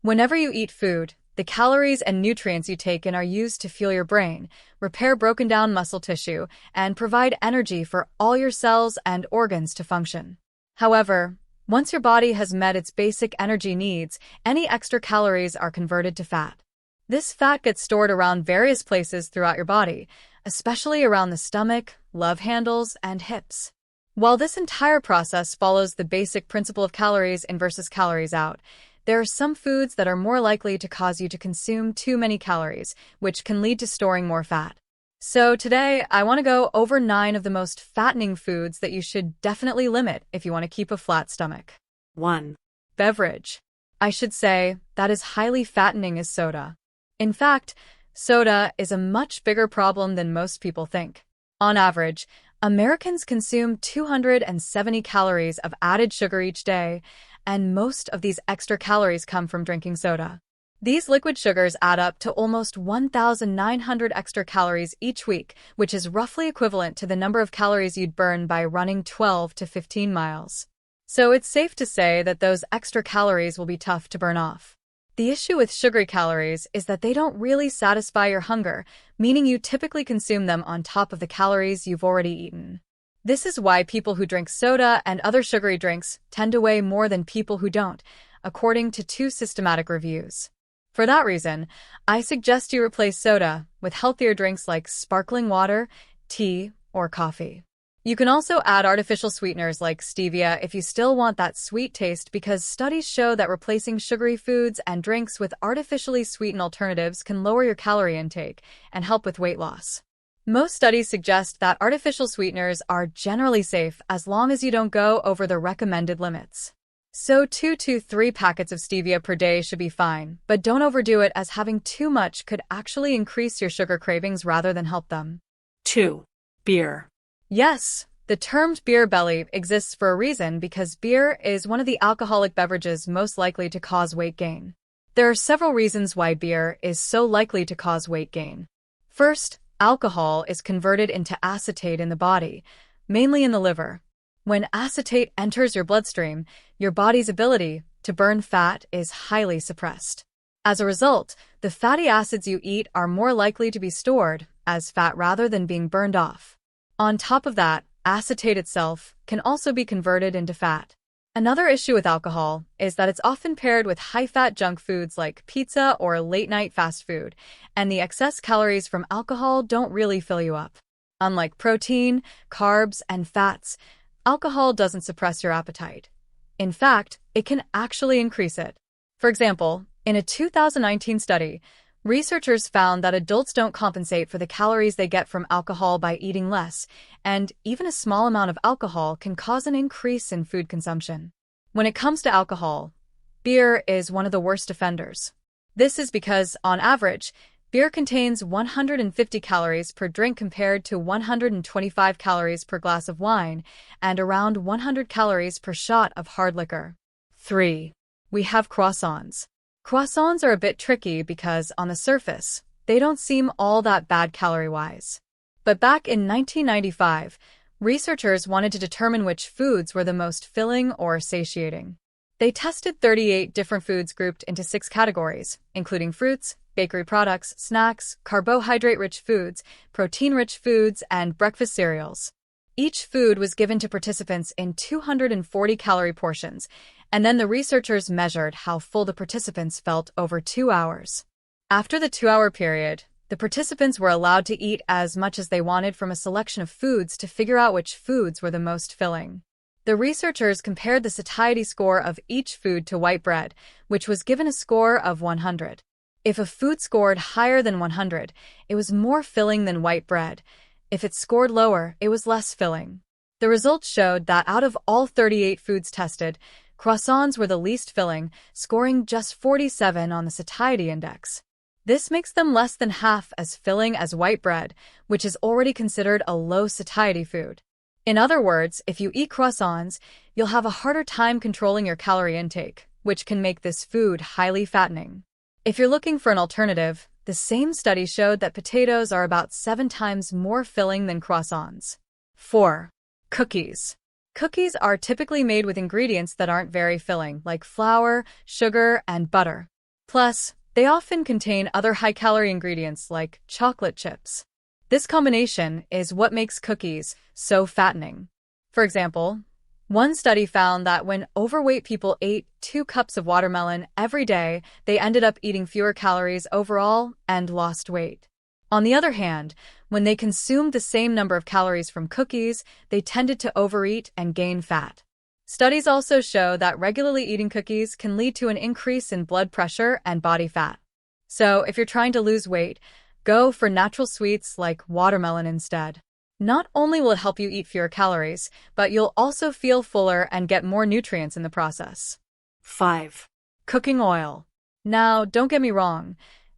Whenever you eat food, the calories and nutrients you take in are used to fuel your brain, repair broken down muscle tissue, and provide energy for all your cells and organs to function. However, once your body has met its basic energy needs, any extra calories are converted to fat. This fat gets stored around various places throughout your body, especially around the stomach, love handles, and hips. While this entire process follows the basic principle of calories in versus calories out, there are some foods that are more likely to cause you to consume too many calories, which can lead to storing more fat. So today, I want to go over 9 of the most fattening foods that you should definitely limit if you want to keep a flat stomach. 1. Beverage. I should say that is highly fattening is soda. In fact, soda is a much bigger problem than most people think. On average, Americans consume 270 calories of added sugar each day, and most of these extra calories come from drinking soda. These liquid sugars add up to almost 1,900 extra calories each week, which is roughly equivalent to the number of calories you'd burn by running 12 to 15 miles. So it's safe to say that those extra calories will be tough to burn off. The issue with sugary calories is that they don't really satisfy your hunger, meaning you typically consume them on top of the calories you've already eaten. This is why people who drink soda and other sugary drinks tend to weigh more than people who don't, according to 2 systematic reviews. For that reason, I suggest you replace soda with healthier drinks like sparkling water, tea, or coffee. You can also add artificial sweeteners like stevia if you still want that sweet taste, because studies show that replacing sugary foods and drinks with artificially sweetened alternatives can lower your calorie intake and help with weight loss. Most studies suggest that artificial sweeteners are generally safe as long as you don't go over the recommended limits. So 2 to 3 packets of stevia per day should be fine, but don't overdo it, as having too much could actually increase your sugar cravings rather than help them. 2. Beer. Yes, the term beer belly exists for a reason, because beer is one of the alcoholic beverages most likely to cause weight gain. There are several reasons why beer is so likely to cause weight gain. First, alcohol is converted into acetate in the body, mainly in the liver. When acetate enters your bloodstream, your body's ability to burn fat is highly suppressed. As a result, the fatty acids you eat are more likely to be stored as fat rather than being burned off. On top of that, acetate itself can also be converted into fat. Another issue with alcohol is that it's often paired with high-fat junk foods like pizza or late-night fast food, and the excess calories from alcohol don't really fill you up. Unlike protein, carbs, and fats, alcohol doesn't suppress your appetite. In fact, it can actually increase it. For example, in a 2019 study, researchers found that adults don't compensate for the calories they get from alcohol by eating less, and even a small amount of alcohol can cause an increase in food consumption. When it comes to alcohol, beer is one of the worst offenders. This is because, on average, beer contains 150 calories per drink compared to 125 calories per glass of wine and around 100 calories per shot of hard liquor. 3. We have croissants. Croissants are a bit tricky because, on the surface, they don't seem all that bad calorie-wise. But back in 1995, researchers wanted to determine which foods were the most filling or satiating. They tested 38 different foods grouped into 6 categories, including fruits, bakery products, snacks, carbohydrate-rich foods, protein-rich foods, and breakfast cereals. Each food was given to participants in 240-calorie portions, and then the researchers measured how full the participants felt over 2 hours. After the 2-hour period, the participants were allowed to eat as much as they wanted from a selection of foods to figure out which foods were the most filling. The researchers compared the satiety score of each food to white bread, which was given a score of 100. If a food scored higher than 100, it was more filling than white bread. If it scored lower, it was less filling. The results showed that out of all 38 foods tested, croissants were the least filling, scoring just 47 on the satiety index. This makes them less than half as filling as white bread, which is already considered a low satiety food. In other words, if you eat croissants, you'll have a harder time controlling your calorie intake, which can make this food highly fattening. If you're looking for an alternative, the same study showed that potatoes are about 7 times more filling than croissants. 4. Cookies. Cookies are typically made with ingredients that aren't very filling, like flour, sugar, and butter. Plus, they often contain other high-calorie ingredients like chocolate chips. This combination is what makes cookies so fattening. For example, one study found that when overweight people ate 2 cups of watermelon every day, they ended up eating fewer calories overall and lost weight. On the other hand, when they consumed the same number of calories from cookies, they tended to overeat and gain fat. Studies also show that regularly eating cookies can lead to an increase in blood pressure and body fat. So, if you're trying to lose weight, go for natural sweets like watermelon instead. Not only will it help you eat fewer calories, but you'll also feel fuller and get more nutrients in the process. 5. Cooking oil. Now, don't get me wrong.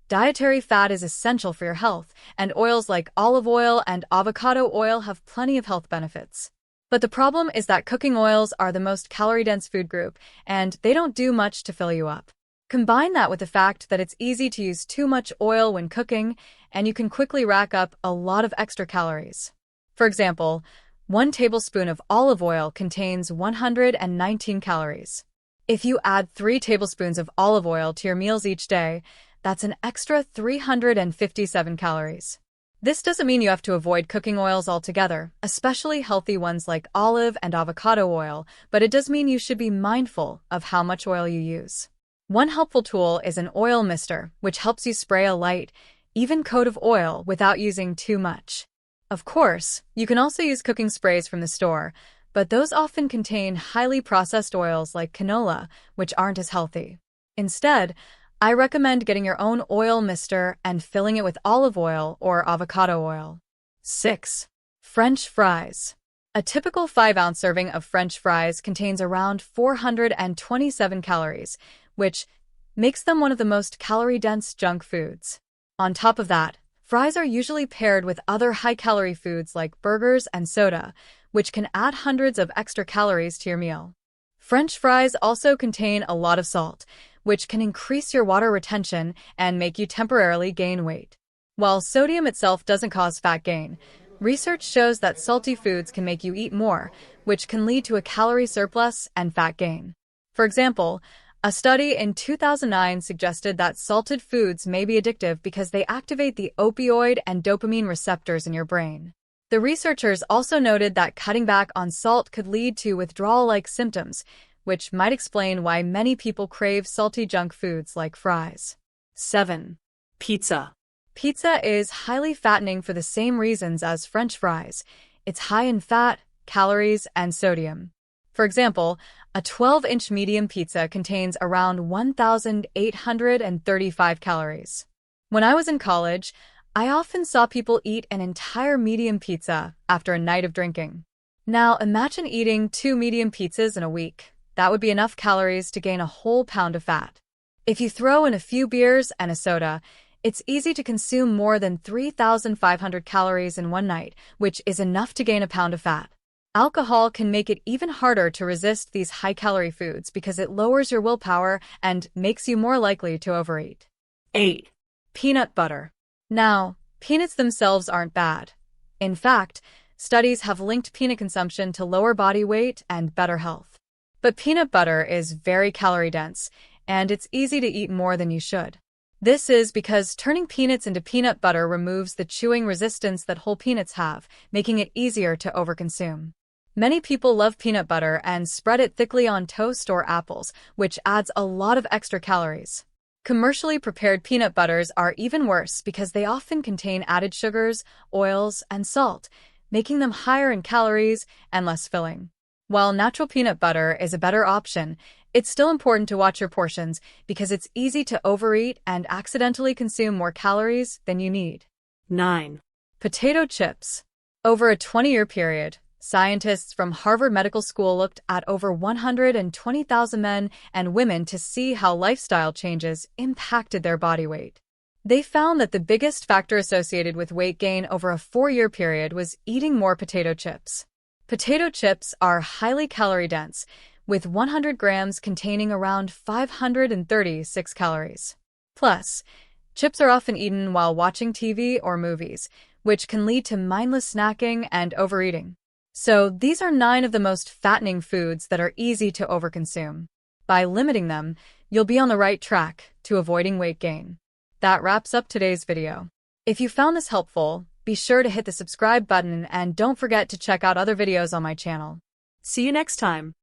Dietary fat is essential for your health, and oils like olive oil and avocado oil have plenty of health benefits. But the problem is that cooking oils are the most calorie-dense food group, and they don't do much to fill you up. Combine that with the fact that it's easy to use too much oil when cooking, and you can quickly rack up a lot of extra calories. For example, 1 tablespoon of olive oil contains 119 calories. If you add 3 tablespoons of olive oil to your meals each day, that's an extra 357 calories. This doesn't mean you have to avoid cooking oils altogether, especially healthy ones like olive and avocado oil, but it does mean you should be mindful of how much oil you use. One helpful tool is an oil mister, which helps you spray a light, even coat of oil without using too much. Of course, you can also use cooking sprays from the store, but those often contain highly processed oils like canola, which aren't as healthy. Instead, I recommend getting your own oil mister and filling it with olive oil or avocado oil. 6. French fries. A typical 5-ounce serving of French fries contains around 427 calories, which makes them one of the most calorie-dense junk foods. On top of that, fries are usually paired with other high-calorie foods like burgers and soda, which can add hundreds of extra calories to your meal. French fries also contain a lot of salt, which can increase your water retention and make you temporarily gain weight. While sodium itself doesn't cause fat gain, research shows that salty foods can make you eat more, which can lead to a calorie surplus and fat gain. For example, a study in 2009 suggested that salted foods may be addictive because they activate the opioid and dopamine receptors in your brain. The researchers also noted that cutting back on salt could lead to withdrawal-like symptoms, which might explain why many people crave salty junk foods like fries. 7. Pizza. Pizza is highly fattening for the same reasons as French fries. It's high in fat, calories, and sodium. For example, a 12-inch medium pizza contains around 1,835 calories. When I was in college, I often saw people eat an entire medium pizza after a night of drinking. Now imagine eating 2 medium pizzas in a week. That would be enough calories to gain a whole pound of fat. If you throw in a few beers and a soda, it's easy to consume more than 3,500 calories in one night, which is enough to gain a pound of fat. Alcohol can make it even harder to resist these high-calorie foods because it lowers your willpower and makes you more likely to overeat. 8. Peanut butter. Now, peanuts themselves aren't bad. In fact, studies have linked peanut consumption to lower body weight and better health. But peanut butter is very calorie-dense, and it's easy to eat more than you should. This is because turning peanuts into peanut butter removes the chewing resistance that whole peanuts have, making it easier to overconsume. Many people love peanut butter and spread it thickly on toast or apples, which adds a lot of extra calories. Commercially prepared peanut butters are even worse because they often contain added sugars, oils, and salt, making them higher in calories and less filling. While natural peanut butter is a better option, it's still important to watch your portions because it's easy to overeat and accidentally consume more calories than you need. 9. Potato chips. Over a 20-year period, scientists from Harvard Medical School looked at over 120,000 men and women to see how lifestyle changes impacted their body weight. They found that the biggest factor associated with weight gain over a 4-year period was eating more potato chips. Potato chips are highly calorie-dense, with 100 grams containing around 536 calories. Plus, chips are often eaten while watching TV or movies, which can lead to mindless snacking and overeating. So these are 9 of the most fattening foods that are easy to overconsume. By limiting them, you'll be on the right track to avoiding weight gain. That wraps up today's video. If you found this helpful, be sure to hit the subscribe button and don't forget to check out other videos on my channel. See you next time.